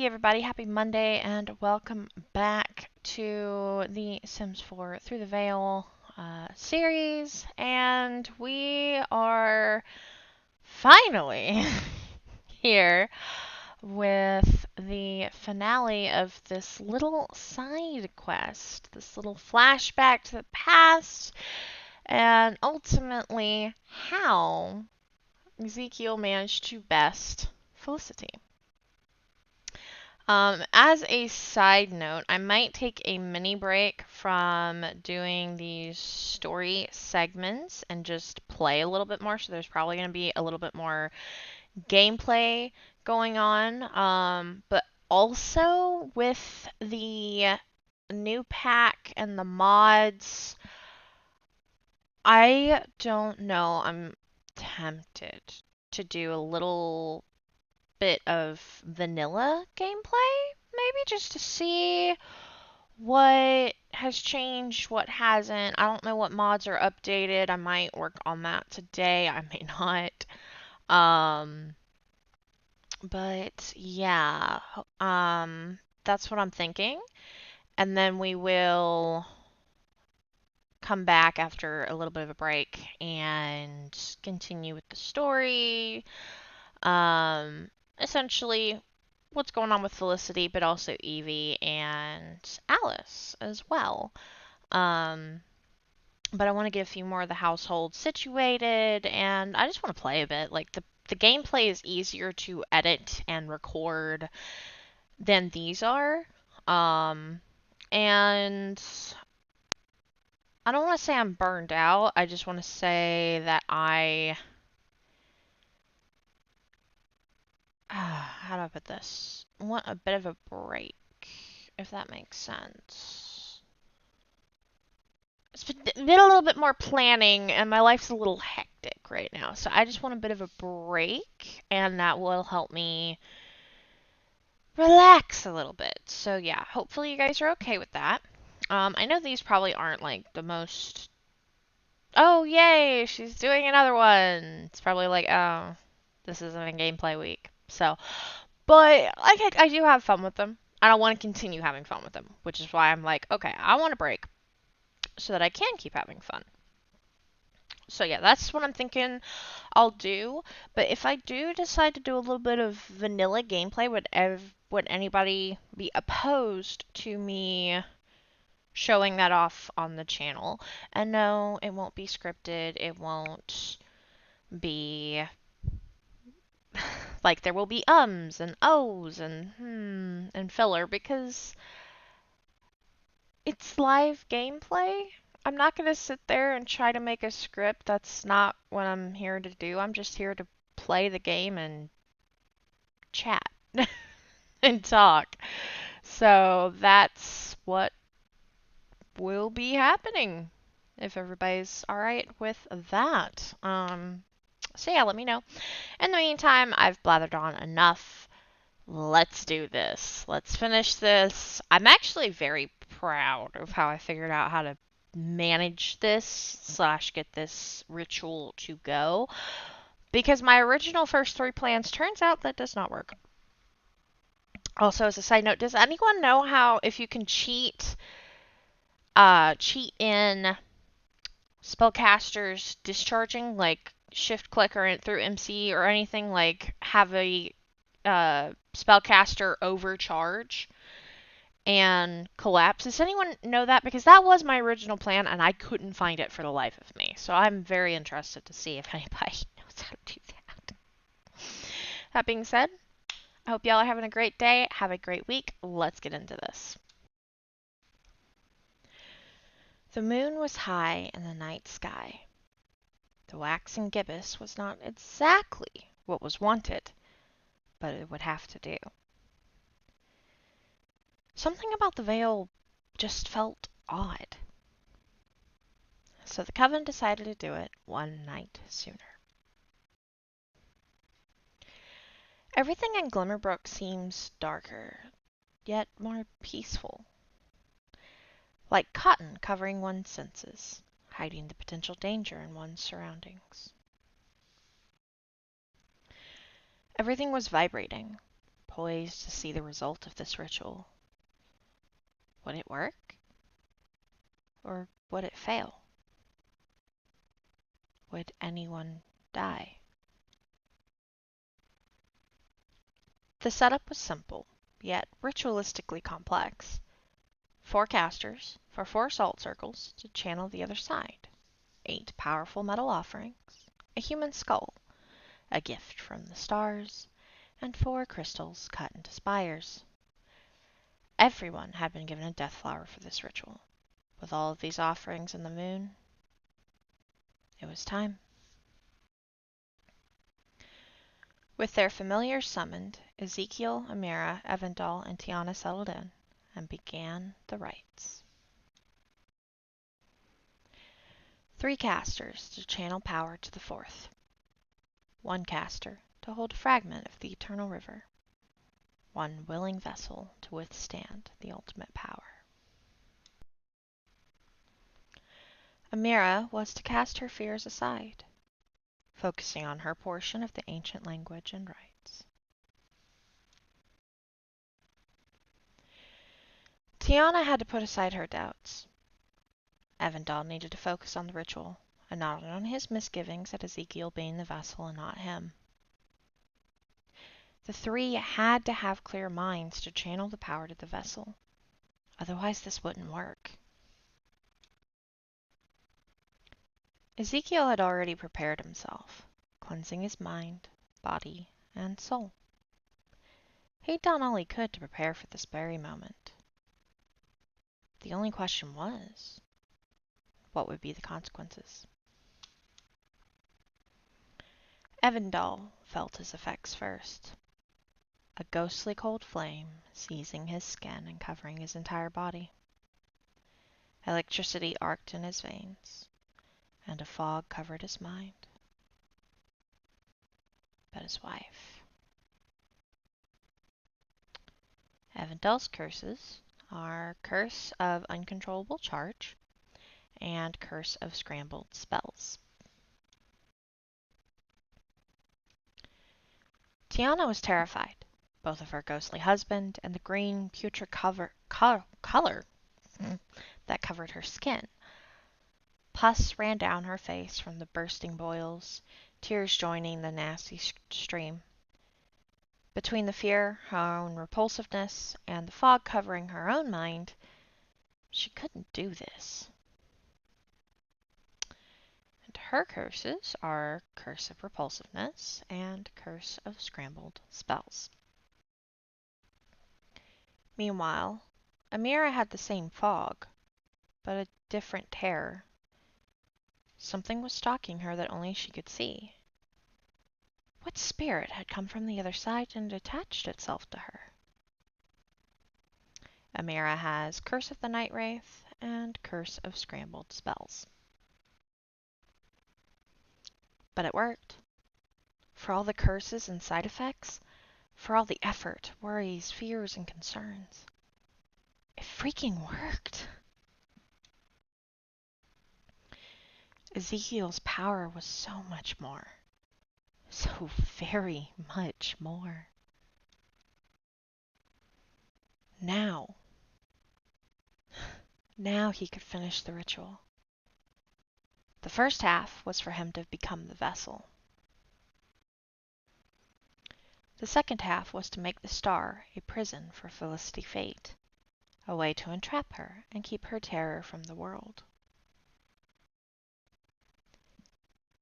Hey everybody, happy Monday and welcome back to the Sims 4 Through the Veil series. And we are finally here with the finale of this little side quest, this little flashback to the past, and ultimately how Ezekiel managed to best Felicity. As a side note, I might take a mini break from doing these story segments and just play a little bit more. So there's probably going to be a little bit more gameplay going on. But also with the new pack and the mods, I don't know. I'm tempted to do a little bit of vanilla gameplay, maybe just to see what has changed, what hasn't. I don't know what mods are updated. I might work on that today. I may not. Um, but yeah, that's what I'm thinking. And then we will come back after a little bit of a break and continue with the story. Essentially what's going on with Felicity, but also Evie and Alice as well. Um, but I want to get a few more of the household situated, and I just want to play a bit. Like the gameplay is easier to edit and record than these are. Um, and I don't want to say I'm burned out. I just want to say that how do I put this? I want a bit of a break, if that makes sense. It's been a little bit more planning, and my life's a little hectic right now. So I just want a bit of a break, and that will help me relax a little bit. So yeah, hopefully you guys are okay with that. I know these probably aren't like the most. Oh yay, she's doing another one. It's probably like, oh, this isn't a gameplay week. So, but I do have fun with them. I don't want to continue having fun with them, which is why I'm like, okay, I want a break so that I can keep having fun. So yeah, that's what I'm thinking I'll do. But if I do decide to do a little bit of vanilla gameplay, would anybody be opposed to me showing that off on the channel? And no, it won't be scripted. It won't be like there will be ums and ohs and and filler because it's live gameplay. I'm not going to sit there and try to make a script. That's not what I'm here to do. I'm just here to play the game and chat and talk. So that's what will be happening if everybody's all right with that. So yeah, let me know. In the meantime, I've blathered on enough. Let's do this. Let's finish this. I'm actually very proud of how I figured out how to manage this / get this ritual to go, because my original first 3 plans turns out that does not work. Also, as a side note, does anyone know how if you can cheat in spellcasters discharging, like shift click or through MC or anything, like have a spellcaster overcharge and collapse? Does anyone know that? Because that was my original plan and I couldn't find it for the life of me. So I'm very interested to see if anybody knows how to do that. That being said, I hope y'all are having a great day. Have a great week. Let's get into this. The moon was high in the night sky. The waxen gibbous was not exactly what was wanted, but it would have to do. Something about the veil just felt odd. So the coven decided to do it one night sooner. Everything in Glimmerbrook seems darker, yet more peaceful. Like cotton covering one's senses, hiding the potential danger in one's surroundings. Everything was vibrating, poised to see the result of this ritual. Would it work? Or would it fail? Would anyone die? The setup was simple, yet ritualistically complex. 4 casters for 4 salt circles to channel the other side. 8 powerful metal offerings, a human skull, a gift from the stars, and 4 crystals cut into spires. Everyone had been given a death flower for this ritual. With all of these offerings in the moon, it was time. With their familiars summoned, Ezekiel, Amira, Evandal, and Tiana settled in and began the rites. 3 casters to channel power to the 4th. 1 caster to hold a fragment of the eternal river. 1 willing vessel to withstand the ultimate power. Amira was to cast her fears aside, focusing on her portion of the ancient language and rites. Tiana had to put aside her doubts. Evandal needed to focus on the ritual, and not on his misgivings at Ezekiel being the vessel and not him. The 3 had to have clear minds to channel the power to the vessel. Otherwise, this wouldn't work. Ezekiel had already prepared himself, cleansing his mind, body, and soul. He'd done all he could to prepare for this very moment. The only question was, what would be the consequences? Evandal felt his effects first. A ghostly cold flame seizing his skin and covering his entire body. Electricity arced in his veins, and a fog covered his mind. But his wife. Evandal's curses are Curse of Uncontrollable Charge and Curse of Scrambled Spells. Tiana was terrified, both of her ghostly husband and the green putrid color that covered her skin. Pus ran down her face from the bursting boils, tears joining the nasty stream. Between the fear, her own repulsiveness, and the fog covering her own mind, she couldn't do this. And her curses are Curse of Repulsiveness and Curse of Scrambled Spells. Meanwhile, Amira had the same fog, but a different terror. Something was stalking her that only she could see. What spirit had come from the other side and attached itself to her? Amira has Curse of the Night Wraith and Curse of Scrambled Spells. But it worked. For all the curses and side effects, for all the effort, worries, fears, and concerns, it freaking worked. Ezekiel's power was so much more. So very much more. Now he could finish the ritual. The first half was for him to become the vessel. The second half was to make the star a prison for Felicity Fate, a way to entrap her and keep her terror from the world.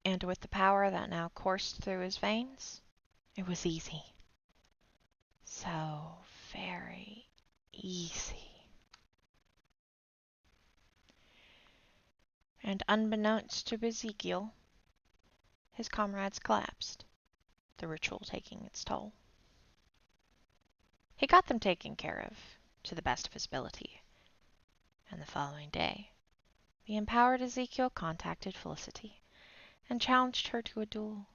And with the power that now coursed through his veins, it was easy. So very easy. And unbeknownst to Ezekiel, his comrades collapsed, the ritual taking its toll. He got them taken care of, to the best of his ability, and the following day, the empowered Ezekiel contacted Felicity and challenged her to a duel,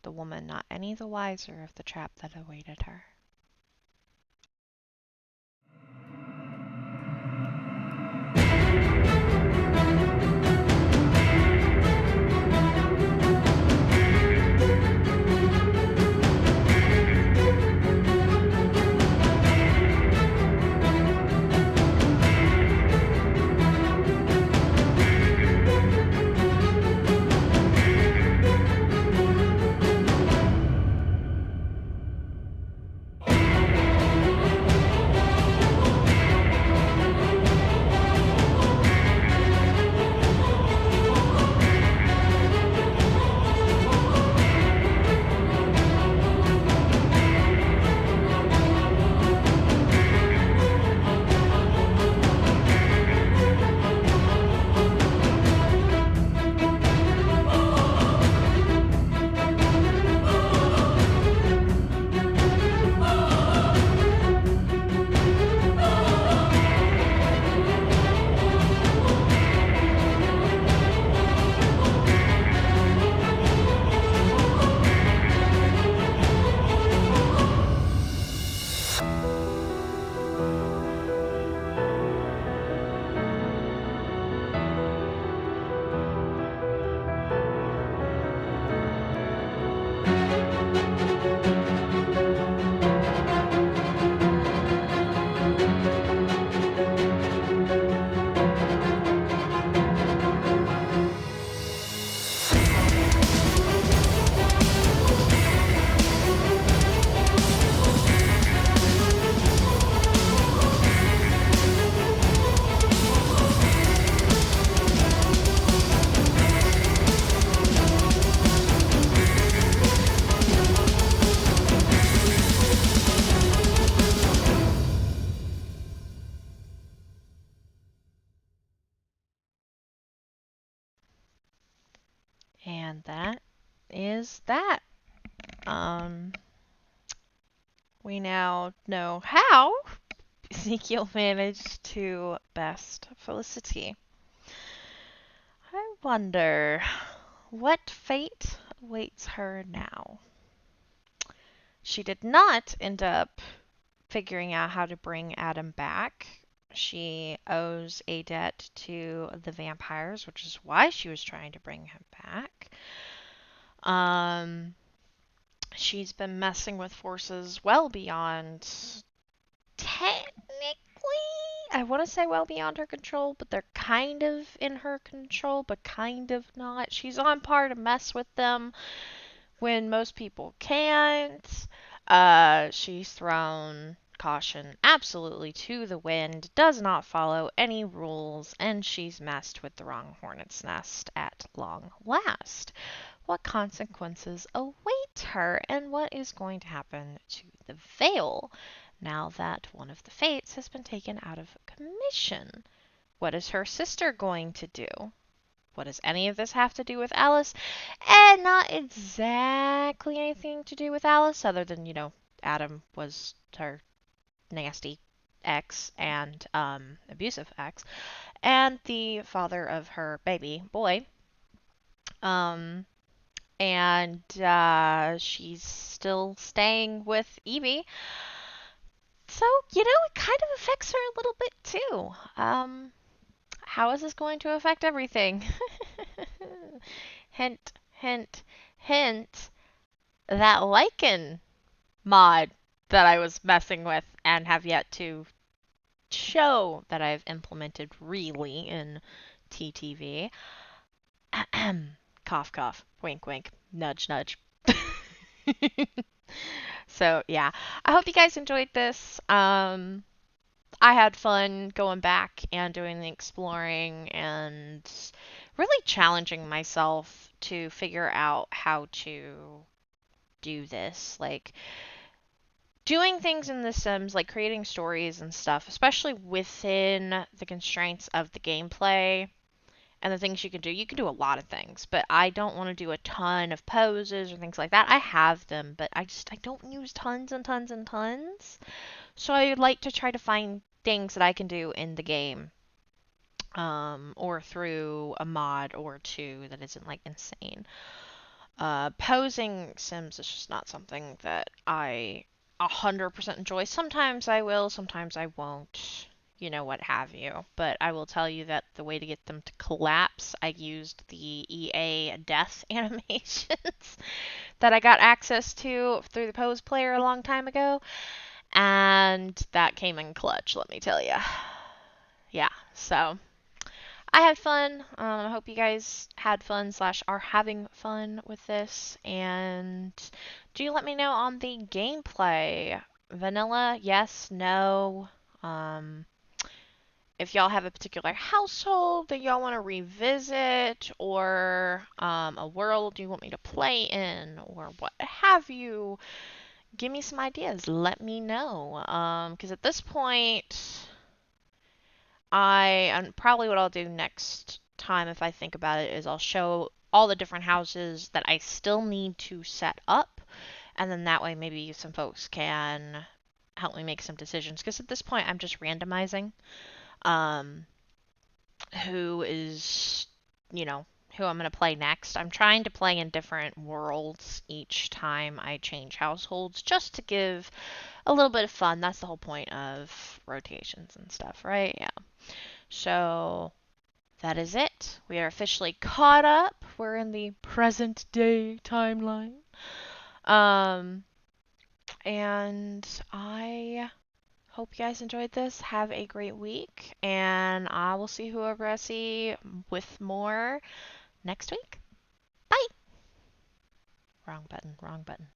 the woman not any the wiser of the trap that awaited her. And that is that. Um, we now know how Ezekiel managed to best Felicity. I wonder what fate awaits her now. She did not end up figuring out how to bring Adam back. She owes a debt to the vampires, which is why she was trying to bring him back. She's been messing with forces well beyond, technically, I want to say well beyond her control, but they're kind of in her control, but kind of not. She's on par to mess with them when most people can't. She's thrown caution absolutely to the wind, does not follow any rules, and she's messed with the wrong hornet's nest at long last. What consequences await her, and what is going to happen to the Veil now that one of the Fates has been taken out of commission? What is her sister going to do? What does any of this have to do with Alice? And not exactly anything to do with Alice, other than, Adam was her nasty ex and abusive ex, and the father of her baby boy. And she's still staying with Evie. So, it kind of affects her a little bit too. How is this going to affect everything? Hint, hint, hint. That Lycan mod that I was messing with and have yet to show that I've implemented really in TTV. Cough, cough. Wink, wink. Nudge, nudge. So, yeah. I hope you guys enjoyed this. I had fun going back and doing the exploring and really challenging myself to figure out how to do this. Like, doing things in The Sims, like creating stories and stuff, especially within the constraints of the gameplay and the things you can do. You can do a lot of things, but I don't want to do a ton of poses or things like that. I have them, but I don't use tons and tons and tons. So I would like to try to find things that I can do in the game, or through a mod or two that isn't like insane. Posing Sims is just not something that I 100% enjoy. Sometimes I will, sometimes I won't, what have you. But I will tell you that the way to get them to collapse, I used the EA death animations that I got access to through the Pose player a long time ago. And that came in clutch, let me tell you. Yeah, so I had fun. I hope you guys had fun / are having fun with this. And do let me know on the gameplay. Vanilla, yes, no. If y'all have a particular household that y'all want to revisit, or a world you want me to play in, or what have you, give me some ideas. Let me know. Because at this point, and probably what I'll do next time, if I think about it, is I'll show all the different houses that I still need to set up, and then that way maybe some folks can help me make some decisions. Because at this point, I'm just randomizing who is, who I'm going to play next. I'm trying to play in different worlds each time I change households, just to give a little bit of fun. That's the whole point of rotations and stuff, right? Yeah. So that is it. We are officially caught up. We're in the present day timeline. And I hope you guys enjoyed this. Have a great week, and I will see whoever I see with more next week. Bye! Wrong button, wrong button.